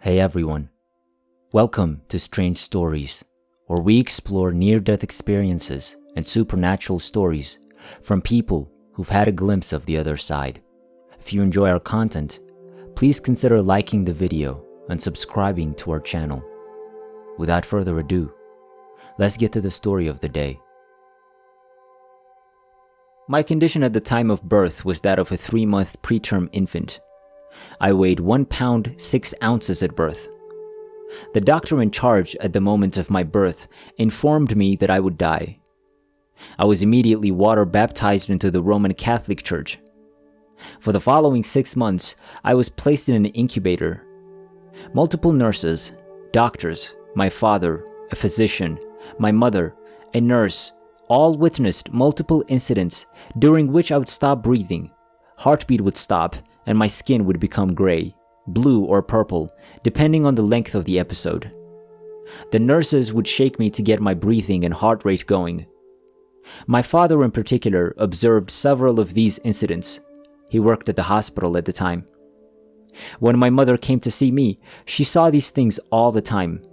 Hey everyone, welcome to Strange Stories, where we explore near-death experiences and supernatural stories from people who've had a glimpse of the other side. If you enjoy our content, please consider liking the video and subscribing to our channel. Without further ado, let's get to the story of the day. My condition at the time of birth was that of a 3-month preterm infant. I weighed 1 pound 6 ounces at birth. The doctor in charge at the moment of my birth informed me that I would die. I was immediately water baptized into the Roman Catholic Church. For the following 6 months, I was placed in an incubator. Multiple nurses, doctors, my father, a physician, my mother, a nurse, all witnessed multiple incidents during which I would stop breathing, heartbeat would stop, and my skin would become gray, blue, or purple, depending on the length of the episode. The nurses would shake me to get my breathing and heart rate going. My father in particular observed several of these incidents. He worked at the hospital at the time. When my mother came to see me, she saw these things all the time.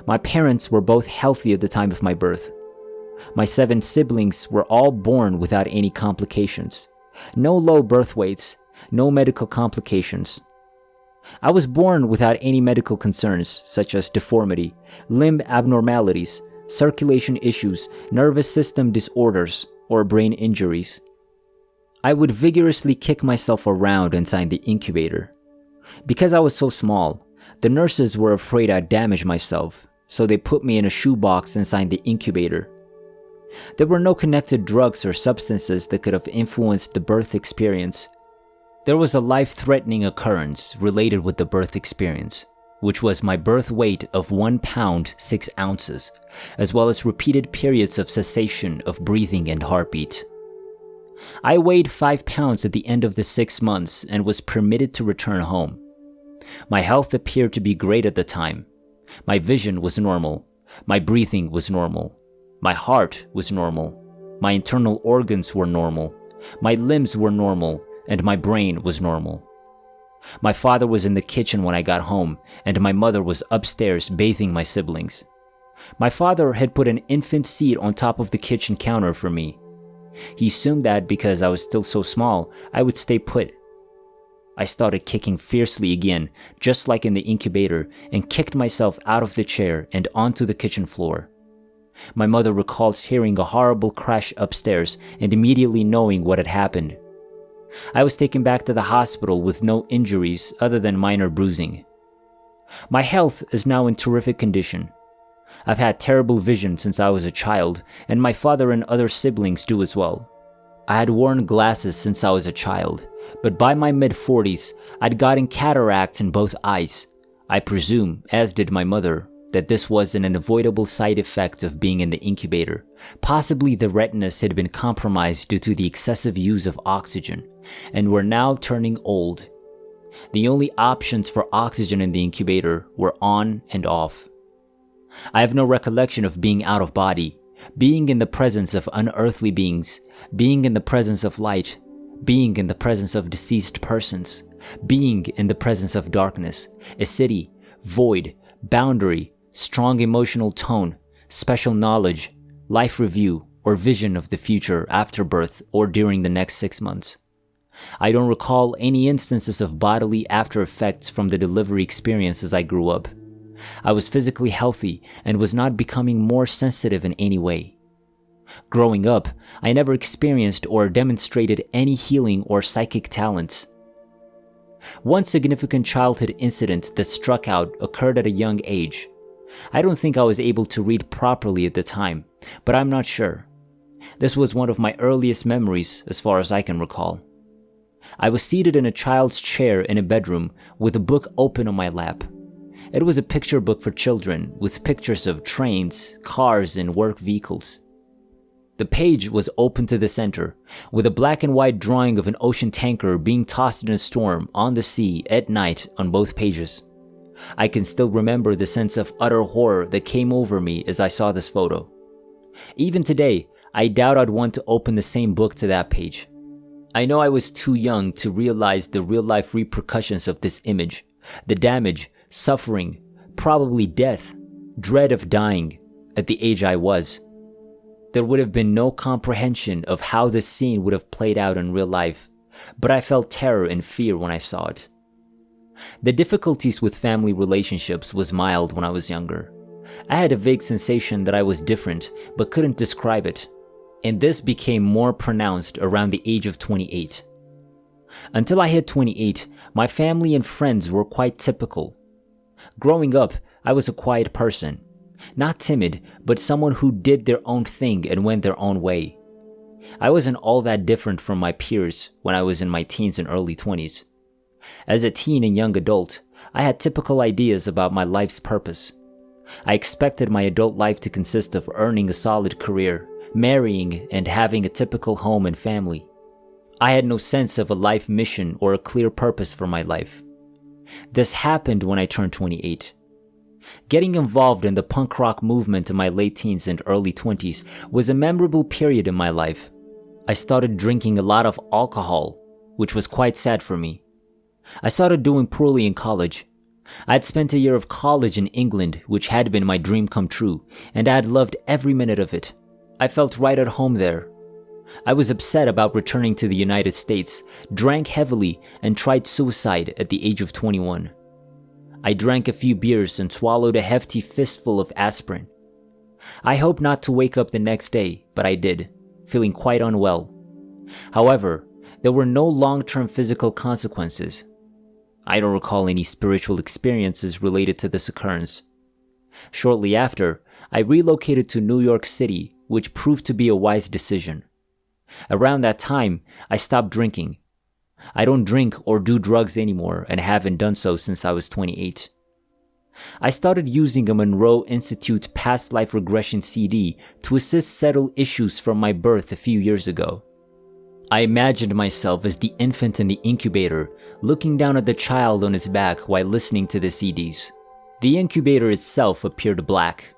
My parents were both healthy at the time of my birth. My 7 siblings were all born without any complications. No low birth weights, no medical complications. I was born without any medical concerns such as deformity, limb abnormalities, circulation issues, nervous system disorders, or brain injuries. I would vigorously kick myself around inside the incubator. Because I was so small, the nurses were afraid I'd damage myself, so they put me in a shoebox inside the incubator. There were no connected drugs or substances that could have influenced the birth experience. There was a life-threatening occurrence related with the birth experience, which was my birth weight of 1 pound 6 ounces, as well as repeated periods of cessation of breathing and heartbeat. I weighed 5 pounds at the end of the 6 months and was permitted to return home. My health appeared to be great at the time. My vision was normal. My breathing was normal. My heart was normal. My internal organs were normal. My limbs were normal. And my brain was normal. My father was in the kitchen when I got home, and my mother was upstairs bathing my siblings. My father had put an infant seat on top of the kitchen counter for me. He assumed that because I was still so small, I would stay put. I started kicking fiercely again, just like in the incubator, and kicked myself out of the chair and onto the kitchen floor. My mother recalls hearing a horrible crash upstairs and immediately knowing what had happened. I was taken back to the hospital with no injuries other than minor bruising. My health is now in terrific condition. I've had terrible vision since I was a child, and my father and other siblings do as well. I had worn glasses since I was a child, but by my mid-40s, I'd gotten cataracts in both eyes. I presume, as did my mother, that this was an unavoidable side effect of being in the incubator. Possibly the retinas had been compromised due to the excessive use of oxygen, and were now turning old. The only options for oxygen in the incubator were on and off. I have no recollection of being out of body, being in the presence of unearthly beings, being in the presence of light, being in the presence of deceased persons, being in the presence of darkness, a city, void, boundary, strong emotional tone, special knowledge, life review, or vision of the future after birth or during the next 6 months. I don't recall any instances of bodily after effects from the delivery experience as I grew up. I was physically healthy and was not becoming more sensitive in any way. Growing up, I never experienced or demonstrated any healing or psychic talents. One significant childhood incident that struck out occurred at a young age. I don't think I was able to read properly at the time, but I'm not sure. This was one of my earliest memories as far as I can recall. I was seated in a child's chair in a bedroom with a book open on my lap. It was a picture book for children with pictures of trains, cars, and work vehicles. The page was open to the center, with a black and white drawing of an ocean tanker being tossed in a storm on the sea at night on both pages. I can still remember the sense of utter horror that came over me as I saw this photo. Even today, I doubt I'd want to open the same book to that page. I know I was too young to realize the real-life repercussions of this image, the damage, suffering, probably death, dread of dying at the age I was. There would have been no comprehension of how this scene would have played out in real life, but I felt terror and fear when I saw it. The difficulties with family relationships was mild when I was younger. I had a vague sensation that I was different, but couldn't describe it, and this became more pronounced around the age of 28. Until I hit 28, my family and friends were quite typical. Growing up, I was a quiet person. Not timid, but someone who did their own thing and went their own way. I wasn't all that different from my peers when I was in my teens and early 20s. As a teen and young adult, I had typical ideas about my life's purpose. I expected my adult life to consist of earning a solid career, marrying, and having a typical home and family. I had no sense of a life mission or a clear purpose for my life. This happened when I turned 28. Getting involved in the punk rock movement in my late teens and early 20s was a memorable period in my life. I started drinking a lot of alcohol, which was quite sad for me. I started doing poorly in college. I had spent a year of college in England, which had been my dream come true, and I had loved every minute of it. I felt right at home there. I was upset about returning to the United States, drank heavily, and tried suicide at the age of 21. I drank a few beers and swallowed a hefty fistful of aspirin. I hoped not to wake up the next day, but I did, feeling quite unwell. However, there were no long-term physical consequences. I don't recall any spiritual experiences related to this occurrence. Shortly after, I relocated to New York City, which proved to be a wise decision. Around that time, I stopped drinking. I don't drink or do drugs anymore and haven't done so since I was 28. I started using a Monroe Institute past life regression CD to assist settle issues from my birth a few years ago. I imagined myself as the infant in the incubator, looking down at the child on its back while listening to the CDs. The incubator itself appeared black.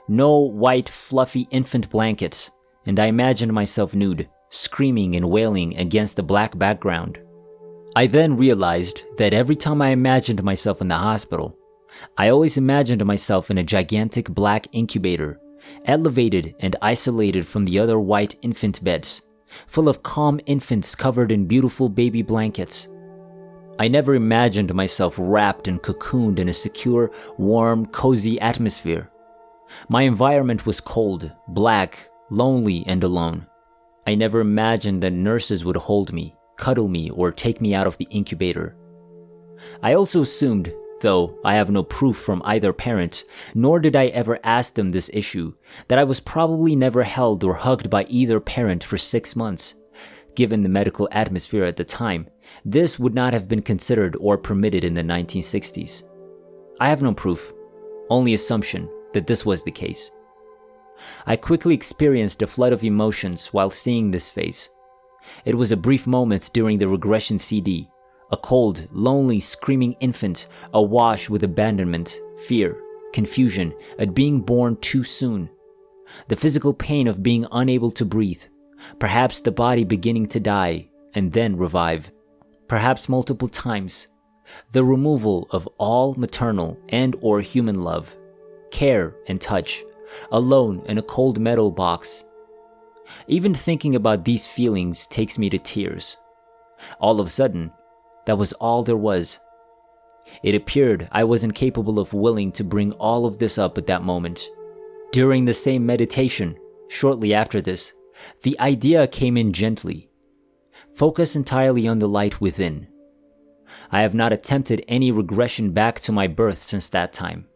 No white, fluffy infant blankets, and I imagined myself nude, screaming and wailing against the black background. I then realized that every time I imagined myself in the hospital, I always imagined myself in a gigantic black incubator, elevated and isolated from the other white infant beds, full of calm infants covered in beautiful baby blankets. I never imagined myself wrapped and cocooned in a secure, warm, cozy atmosphere. My environment was cold, black, lonely, and alone. I never imagined that nurses would hold me, cuddle me, or take me out of the incubator. I also assumed, though I have no proof from either parent, nor did I ever ask them this issue, that I was probably never held or hugged by either parent for 6 months. Given the medical atmosphere at the time, this would not have been considered or permitted in the 1960s. I have no proof, only assumption that this was the case. I quickly experienced a flood of emotions while seeing this face. It was a brief moment during the regression CD, a cold, lonely, screaming infant awash with abandonment, fear, confusion at being born too soon, the physical pain of being unable to breathe, perhaps the body beginning to die and then revive, perhaps multiple times, the removal of all maternal and or human love, care and touch, alone in a cold metal box. Even thinking about these feelings takes me to tears. All of a sudden, that was all there was. It appeared I wasn't capable of willing to bring all of this up at that moment. During the same meditation, shortly after this, the idea came in gently. Focus entirely on the light within. I have not attempted any regression back to my birth since that time.